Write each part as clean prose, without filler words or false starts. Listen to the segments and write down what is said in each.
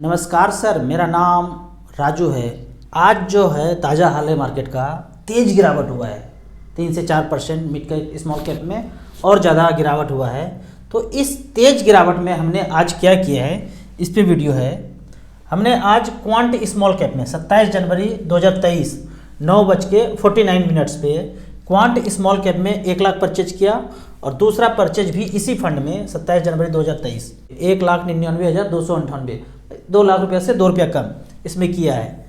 नमस्कार सर, मेरा नाम राजू है। आज जो है ताज़ा हाल है, मार्केट का तेज़ गिरावट हुआ है 3 से 4% मिड कैप स्मॉल कैप में और ज़्यादा गिरावट हुआ है। तो इस तेज़ गिरावट में हमने आज क्या किया है, इस पे वीडियो है। हमने आज क्वांट स्मॉल कैप में 27 जनवरी 2023 9:49 पे क्वांट स्मॉल कैप में 1 लाख परचेज किया और दूसरा परचेज भी इसी फंड में 27 जनवरी 2023 1,99,298 2 लाख रुपये से 2 रुपया कम इसमें किया है,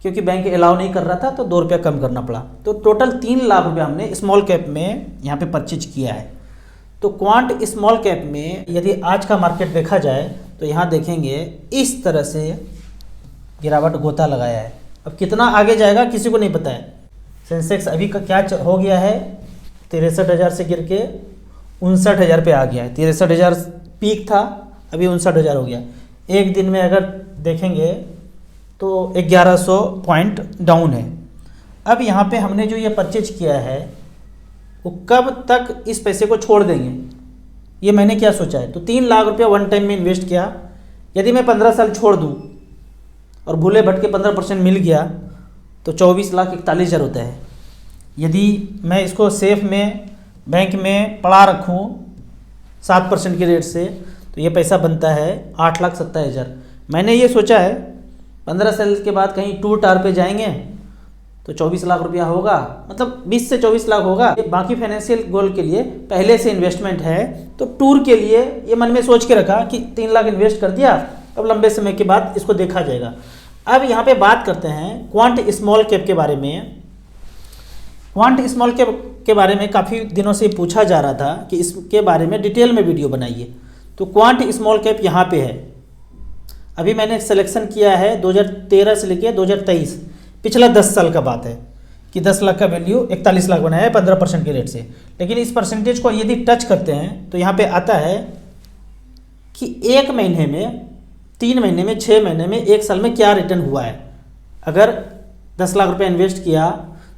क्योंकि बैंक अलाउ नहीं कर रहा था तो 2 रुपया कम करना पड़ा। तो टोटल 3 लाख रुपया हमने स्मॉल कैप में यहाँ पे परचेज किया है। तो क्वांट स्मॉल कैप में यदि आज का मार्केट देखा जाए तो यहाँ देखेंगे इस तरह से गिरावट गोता लगाया है। अब कितना आगे जाएगा किसी को नहीं पता है। सेंसेक्स अभी का क्या हो गया है, 63,000 से गिर के 59,000 पे आ गया है। 63,000 पीक था, अभी 59,000 हो गया। एक दिन में अगर देखेंगे तो 1100 पॉइंट डाउन है। अब यहाँ पे हमने जो ये परचेज किया है वो कब तक इस पैसे को छोड़ देंगे, ये मैंने क्या सोचा है। तो 3 लाख रुपया वन टाइम में इन्वेस्ट किया। यदि मैं 15 साल छोड़ दूँ और भूले भटके 15% मिल गया तो 24,41,000 होता है। यदि मैं इसको सेफ में बैंक में पड़ा रखूँ 7% के रेट से तो ये पैसा बनता है 8,70,000। मैंने ये सोचा है 15 साल के बाद कहीं टूर टार पे जाएंगे तो 24 लाख रुपया होगा, मतलब 20 से 24 लाख होगा। बाकी फाइनेंशियल गोल के लिए पहले से इन्वेस्टमेंट है, तो टूर के लिए ये मन में सोच के रखा कि 3 लाख इन्वेस्ट कर दिया, अब लंबे समय के बाद इसको देखा जाएगा। अब यहाँ पे बात करते हैं क्वांट स्मॉल कैप के बारे में। क्वांट स्मॉल कैप के बारे में काफ़ी दिनों से पूछा जा रहा था कि इसके बारे में डिटेल में वीडियो बनाइए। तो क्वांट स्मॉल कैप यहाँ पे है। अभी मैंने सिलेक्शन किया है 2013 से लेके 2023, पिछला 10 साल का बात है कि 10 लाख का वैल्यू 41 लाख बनाया है 15% के रेट से। लेकिन इस परसेंटेज को यदि टच करते हैं तो यहाँ पे आता है कि 1 महीने में, 3 महीने में, 6 महीने में, 1 साल में क्या रिटर्न हुआ है। अगर 10 लाख रुपये इन्वेस्ट किया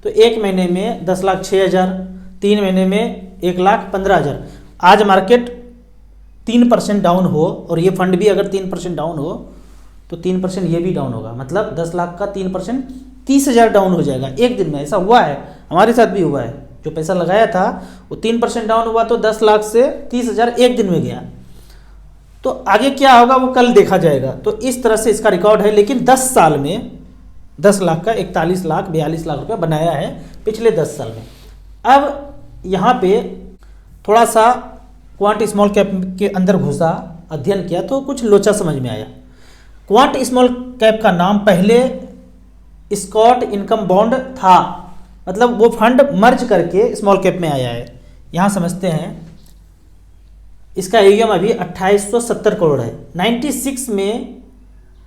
तो 1 महीने में 10,06,000, 3 महीने में 1,15,000। आज मार्केट 3% डाउन हो और ये फंड भी अगर 3% डाउन हो तो 3% ये भी डाउन होगा, मतलब 10 लाख का 3% 30,000 डाउन हो जाएगा एक दिन में। ऐसा हुआ है, हमारे साथ भी हुआ है। जो पैसा लगाया था वो 3% डाउन हुआ तो 10 लाख से 30,000 एक दिन में गया। तो आगे क्या होगा वो कल देखा जाएगा। तो इस तरह से इसका रिकॉर्ड है। लेकिन 10 साल में 10 लाख का 41 लाख 42 लाख रुपया बनाया है पिछले 10 साल में। अब यहाँ पे थोड़ा सा क्वांट स्मॉल कैप के अंदर घुसा, अध्ययन किया तो कुछ लोचा समझ में आया। क्वांट स्मॉल कैप का नाम पहले स्कॉट इनकम बॉन्ड था, मतलब वो फंड मर्ज करके स्मॉल कैप में आया है। यहाँ समझते हैं, इसका AUM अभी 2870 करोड़ है। 96 में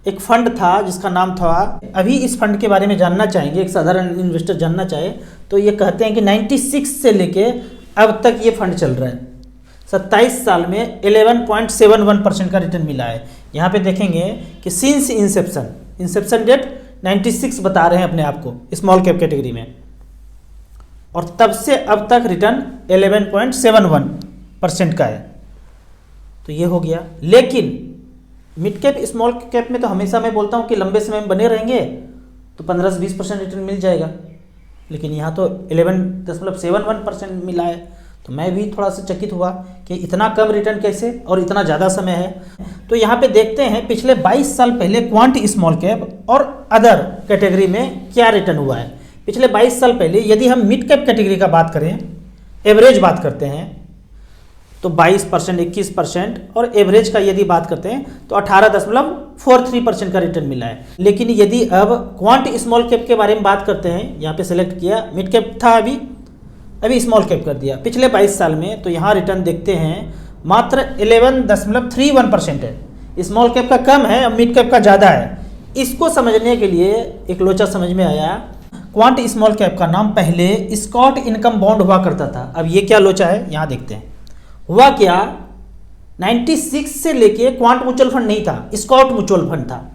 एक फंड था जिसका नाम था, अभी इस फंड के बारे में जानना चाहेंगे, एक साधारण इन्वेस्टर जानना चाहे तो ये कहते हैं कि 96 से लेके अब तक ये फंड चल रहा है। 27 साल में 11.71% का रिटर्न मिला है। यहाँ पे देखेंगे कि सिंस इंसेप्शन डेट 96 बता रहे हैं अपने आप को स्मॉल कैप कैटेगरी में, और तब से अब तक रिटर्न 11.71% का है। तो ये हो गया। लेकिन मिड कैप स्मॉल कैप में तो हमेशा मैं बोलता हूँ कि लंबे समय में बने रहेंगे तो 15 से 20% रिटर्न मिल जाएगा। लेकिन यहाँ तो 11.71% मिला है। तो मैं भी थोड़ा सा चकित हुआ कि इतना कम रिटर्न कैसे और इतना ज़्यादा समय है। तो यहाँ पे देखते हैं पिछले 22 साल पहले क्वांट स्मॉल कैप और अदर कैटेगरी में क्या रिटर्न हुआ है। पिछले 22 साल पहले यदि हम मिड कैप कैटेगरी का बात करें, एवरेज बात करते हैं तो 22%, 21%, और एवरेज का यदि बात करते हैं तो 18.43% का रिटर्न मिला है। लेकिन यदि अब क्वांट स्मॉल कैप के बारे में बात करते हैं, यहाँ पे सेलेक्ट किया, मिड कैप था अभी स्मॉल कैप कर दिया पिछले 22 साल में, तो यहाँ रिटर्न देखते हैं मात्र 11.31% है। स्मॉल कैप का कम है और मिड कैप का ज़्यादा है। इसको समझने के लिए एक लोचा समझ में आया। क्वांट स्मॉल कैप का नाम पहले स्कॉट इनकम बॉन्ड हुआ करता था। अब ये क्या लोचा है यहाँ देखते हैं। हुआ क्या, 96 से लेके क्वांट म्यूचुअल फंड नहीं था, स्कॉट म्यूचुअल फंड था।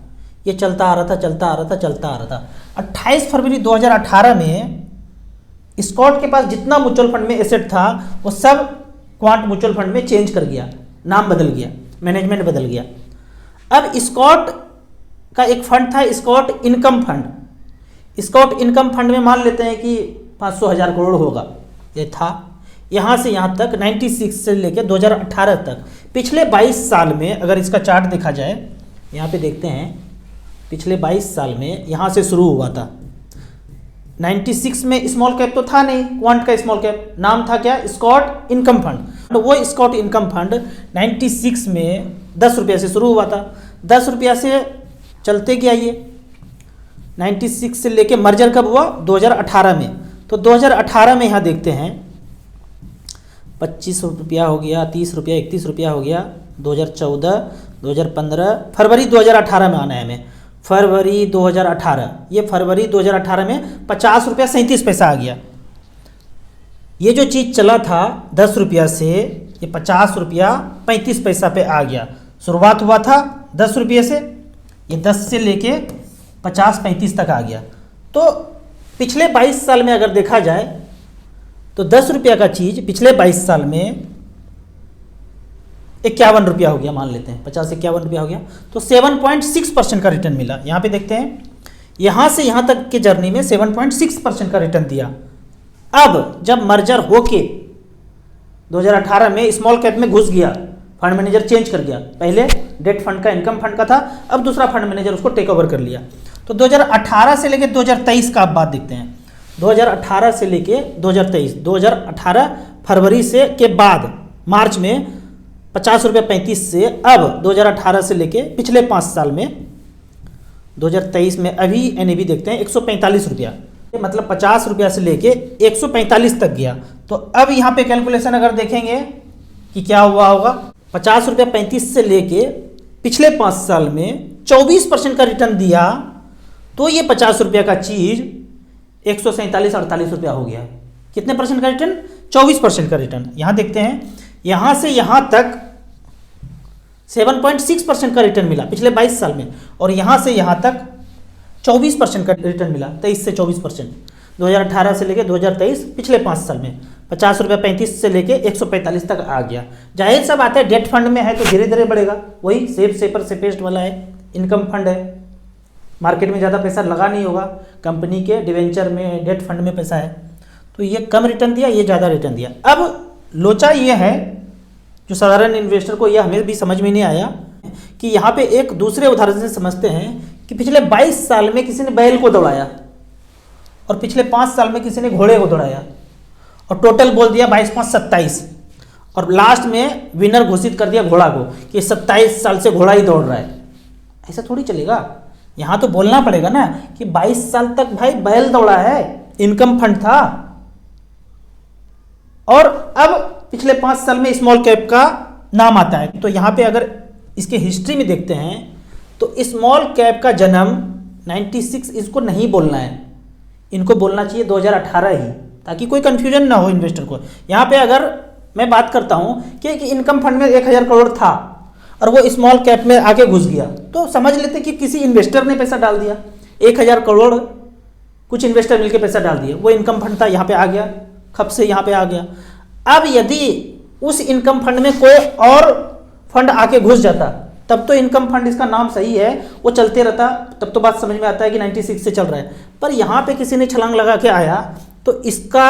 ये चलता आ रहा था, चलता आ रहा था, चलता आ रहा था। 28 फरवरी 2018 में स्कॉट के पास जितना म्यूचुअल फंड में एसेट था वो सब क्वांट म्यूचुअल फंड में चेंज कर गया, नाम बदल गया, मैनेजमेंट बदल गया। अब स्कॉट का एक फंड था Scott income fund. Scott income fund में मान लेते हैं कि 500,000 करोड़ होगा, ये था। यहाँ से यहाँ तक 96 से लेकर 2018 तक पिछले 22 साल में अगर इसका चार्ट देखा जाए, यहाँ पे देखते हैं पिछले 22 साल में यहाँ से शुरू हुआ था। 96 में स्मॉल कैप तो था नहीं, क्वांट का स्मॉल कैप, नाम था क्या, स्कॉट इनकम फंड। तो वो स्कॉट इनकम फंड 96 में 10 रुपये से शुरू हुआ था। 10 रुपया से चलते गया ये 96 से लेके मर्जर कब हुआ, 2018 में। तो 2018 में यहाँ देखते हैं 25 रुपया हो गया, 30 रुपया, 31 रुपया हो गया, 2014, 2015, फरवरी 2018 में आना है हमें, फरवरी 2018। ये फरवरी 2018 में 50 रुपया 37 पैसा आ गया। ये जो चीज़ चला था 10 रुपया से, ये 50 रुपया 35 पैसा पे आ गया। शुरुआत हुआ था 10 रुपये से, ये 10 से लेके 50-35 तक आ गया। तो पिछले 22 साल में अगर देखा जाए तो 10 रुपया का चीज़ पिछले 22 साल में 51 रुपया हो गया, मान लेते हैं 50-51 रुपया हो गया, तो 7.6% का रिटर्न मिला। यहाँ पे देखते हैं यहाँ से यहाँ तक के जर्नी में 7.6% का रिटर्न दिया। अब जब मर्जर होके 2018 में स्मॉल कैप में घुस गया, फंड मैनेजर चेंज कर गया, पहले डेट फंड का इनकम फंड का था, अब दूसरा फंड मैनेजर उसको टेक ओवर कर लिया। तो 2018 से लेके 2023 का आप बात देखते हैं, 2018 से लेके 2023, 2018 फरवरी से के बाद मार्च में 50 रुपये 35 से अब 2018 से लेके पिछले 5 साल में 2023 में अभी NAV देखते हैं 145 रुपया, मतलब 50 रुपया से लेके 145 तक गया। तो अब यहाँ पे कैलकुलेशन अगर देखेंगे कि क्या हुआ होगा, 50 रुपया 35 से लेके पिछले 5 साल में 24% का रिटर्न दिया, तो ये 50 रुपया का चीज़ 147-48 रुपया हो गया। कितने परसेंट का रिटर्न, 24% का रिटर्न। यहाँ देखते हैं यहाँ से यहाँ तक 7.6% का रिटर्न मिला पिछले 22 साल में, और यहाँ से यहाँ तक 24% का रिटर्न मिला, 23 से 24%, 2018 से लेके 2023 पिछले 5 साल में 50 रुपये 35 से लेके 145 तक आ गया। जाहिर सा बात है डेट फंड में है तो धीरे धीरे बढ़ेगा, वही सेफ सेपर सेफेस्ट वाला है, इनकम फंड है, मार्केट में ज़्यादा पैसा लगा नहीं होगा, कंपनी के डिवेंचर में डेट फंड में पैसा है, तो ये कम रिटर्न दिया, ये ज़्यादा रिटर्न दिया। अब लोचा ये है जो साधारण इन्वेस्टर को यह हमें भी समझ में नहीं आया कि यहाँ पे एक दूसरे उदाहरण से समझते हैं कि पिछले 22 साल में किसी ने बैल को दौड़ाया और पिछले 5 साल में किसी ने घोड़े को दौड़ाया और टोटल बोल दिया 22-5-27, और लास्ट में विनर घोषित कर दिया घोड़ा को कि 27 साल से घोड़ा ही दौड़ रहा है। ऐसा थोड़ी चलेगा, यहाँ तो बोलना पड़ेगा ना कि 22 साल तक भाई बैल दौड़ा है, इनकम फंड था, और अब पिछले 5 साल में स्मॉल कैप का नाम आता है। तो यहाँ पे अगर इसके हिस्ट्री में देखते हैं तो स्मॉल कैप का जन्म 96 इसको नहीं बोलना है, इनको बोलना चाहिए 2018 ही, ताकि कोई कंफ्यूजन ना हो इन्वेस्टर को। यहाँ पे अगर मैं बात करता हूँ कि इनकम फंड में 1000 करोड़ था और वो स्मॉल कैप में आके घुस गया, तो समझ लेते कि किसी इन्वेस्टर ने पैसा डाल दिया, 1000 करोड़ कुछ इन्वेस्टर मिलकर पैसा डाल दिया, वो इनकम फंड था, यहाँ पे आ गया, खप से यहाँ पे आ गया। अब यदि उस इनकम फंड में कोई और फंड आके घुस जाता, तब तो इनकम फंड इसका नाम सही है, वो चलते रहता, तब तो बात समझ में आता है कि 96 से चल रहा है। पर यहाँ पे किसी ने छलांग लगा के आया, तो इसका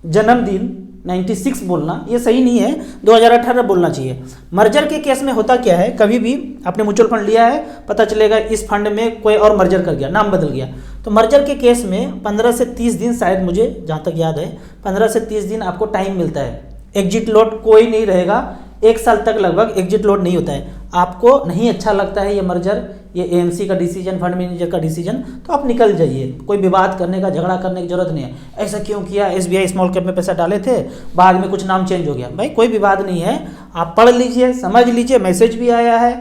जन्मदिन 96 बोलना ये सही नहीं है, 2018 बोलना चाहिए। मर्जर के केस में होता क्या है, कभी भी आपने म्यूचुअल फंड लिया है, पता चलेगा इस फंड में कोई और मर्जर कर गया, नाम बदल गया, तो मर्जर के केस में 15 से 30 दिन, शायद मुझे जहाँ तक याद है 15 से 30 दिन आपको टाइम मिलता है। एग्जिट लोड कोई नहीं रहेगा, 1 साल तक लगभग एग्जिट लोड नहीं होता है। आपको नहीं अच्छा लगता है ये मर्जर, ये AMC का डिसीजन, फंड मैनेजर का डिसीजन, तो आप निकल जाइए, कोई विवाद करने का, झगड़ा करने की जरूरत नहीं है। ऐसा क्यों किया, SBI स्मॉल कैप में पैसा डाले थे, बाद में कुछ नाम चेंज हो गया, भाई कोई विवाद नहीं है, आप पढ़ लीजिए, समझ लीजिए, मैसेज भी आया है,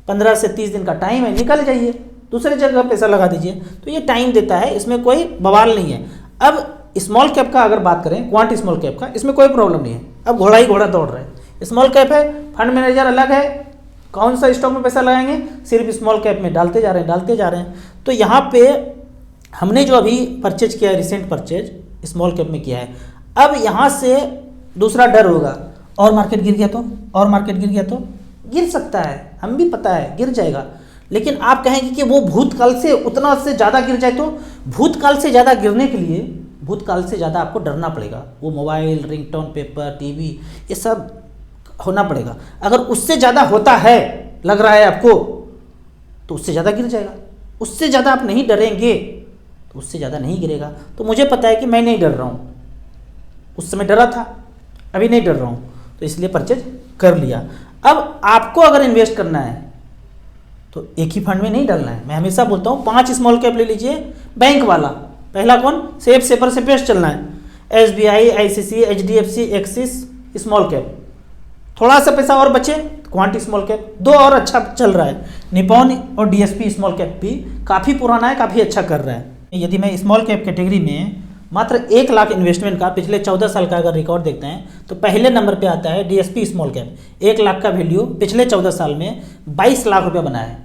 15 से 30 दिन का टाइम है, निकल जाइए, दूसरे जगह पैसा लगा दीजिए, तो ये टाइम देता है, इसमें कोई बवाल नहीं है। अब स्मॉल कैप का अगर बात करें, क्वांट स्मॉल कैप का, इसमें कोई प्रॉब्लम नहीं है, अब घोड़ा ही घोड़ा दौड़ रहा है। स्मॉल कैप है, फंड मैनेजर अलग है, कौन सा स्टॉक में पैसा लगाएंगे, सिर्फ स्मॉल कैप में डालते जा रहे हैं। तो यहाँ पे हमने जो अभी परचेज किया है, रिसेंट परचेज स्मॉल कैप में किया है, अब यहाँ से दूसरा डर होगा, और मार्केट गिर गया तो, और मार्केट गिर गया तो, गिर सकता है, हम भी पता है गिर जाएगा, लेकिन आप कहेंगे कि वो भूतकाल से उतना से ज़्यादा गिर जाए, तो भूतकाल से ज़्यादा गिरने के लिए भूतकाल से ज़्यादा आपको डरना पड़ेगा। वो मोबाइल, रिंगटोन, पेपर, टीवी, ये सब होना पड़ेगा। अगर उससे ज़्यादा होता है, लग रहा है आपको, तो उससे ज़्यादा गिर जाएगा। उससे ज़्यादा आप नहीं डरेंगे तो उससे ज़्यादा नहीं गिरेगा। तो मुझे पता है कि मैं नहीं डर रहा हूँ, उस समय डरा था, अभी नहीं डर रहा हूँ, तो इसलिए परचेज कर लिया। अब आपको अगर इन्वेस्ट करना है तो एक ही फंड में नहीं डालना है। मैं हमेशा बोलता हूँ 5 स्मॉल कैप ले लीजिए, बैंक वाला। पहला कौन? सेफ सेपर से पेस्ट चलना है, SBI, ICICI, HDFC, axis, small cap. थोड़ा सा पैसा और बचे, क्वांटी स्मॉल कैप, 2 और अच्छा चल रहा है, निपॉन और DSP स्मॉल कैप भी काफ़ी पुराना है, काफ़ी अच्छा कर रहा है। यदि मैं स्मॉल कैप कैटेगरी में मात्र 1 लाख इन्वेस्टमेंट का पिछले 14 साल का अगर रिकॉर्ड देखते हैं तो पहले नंबर पे आता है DSP स्मॉल कैप। 1 लाख का वैल्यू पिछले 14 साल में 22 लाख रुपया बनाया है।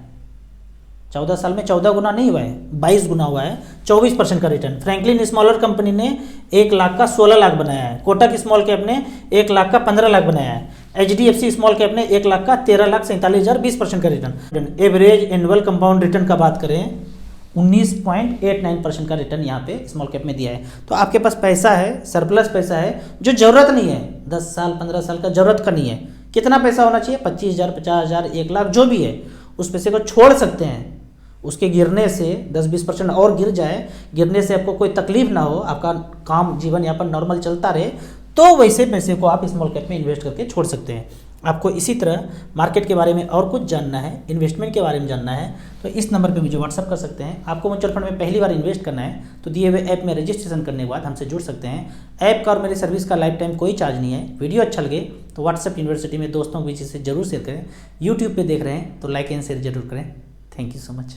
14 साल में 14 गुना नहीं हुआ है, 22 गुना हुआ है, 24% का रिटर्न। फ्रैंकलिन स्मॉलर कंपनी ने 1 लाख का 16 लाख बनाया है। कोटक स्मॉल कैप ने 1 लाख का 15 लाख बनाया है। HDFC स्मॉल कैप ने 1 लाख का 13,47,000, 20% का return. Average annual compound return का बात करें 19.89% का रिटर्न यहाँ पे स्मॉल कैप में दिया है। तो आपके पास पैसा है, सरप्लस पैसा है, जो ज़रूरत नहीं है, 10 साल 15 साल का ज़रूरत का नहीं है। कितना पैसा होना चाहिए? 25,000, 50,000, 1 लाख, जो भी है, उस पैसे को छोड़ सकते हैं। उसके गिरने से 10-20% और गिर जाए, गिरने से आपको कोई तकलीफ ना हो, आपका काम जीवन यापन नॉर्मल चलता रहे, तो वैसे पैसे को आप स्मॉल कैप में इन्वेस्ट करके छोड़ सकते हैं। आपको इसी तरह मार्केट के बारे में और कुछ जानना है, इन्वेस्टमेंट के बारे में जानना है, तो इस नंबर पे मुझे व्हाट्सअप कर सकते हैं। आपको म्यूचुअल फंड में पहली बार इन्वेस्ट करना है तो दिए हुए ऐप में रजिस्ट्रेशन करने के बाद हमसे जुड़ सकते हैं। ऐप का और मेरी सर्विस का लाइफ टाइम कोई चार्ज नहीं है। वीडियो अच्छा लगे तो व्हाट्सएप यूनिवर्सिटी में दोस्तों के बीच से जरूर शेयर करें। यूट्यूब पर देख रहे हैं तो लाइक एंड शेयर जरूर करें। Thank you so much.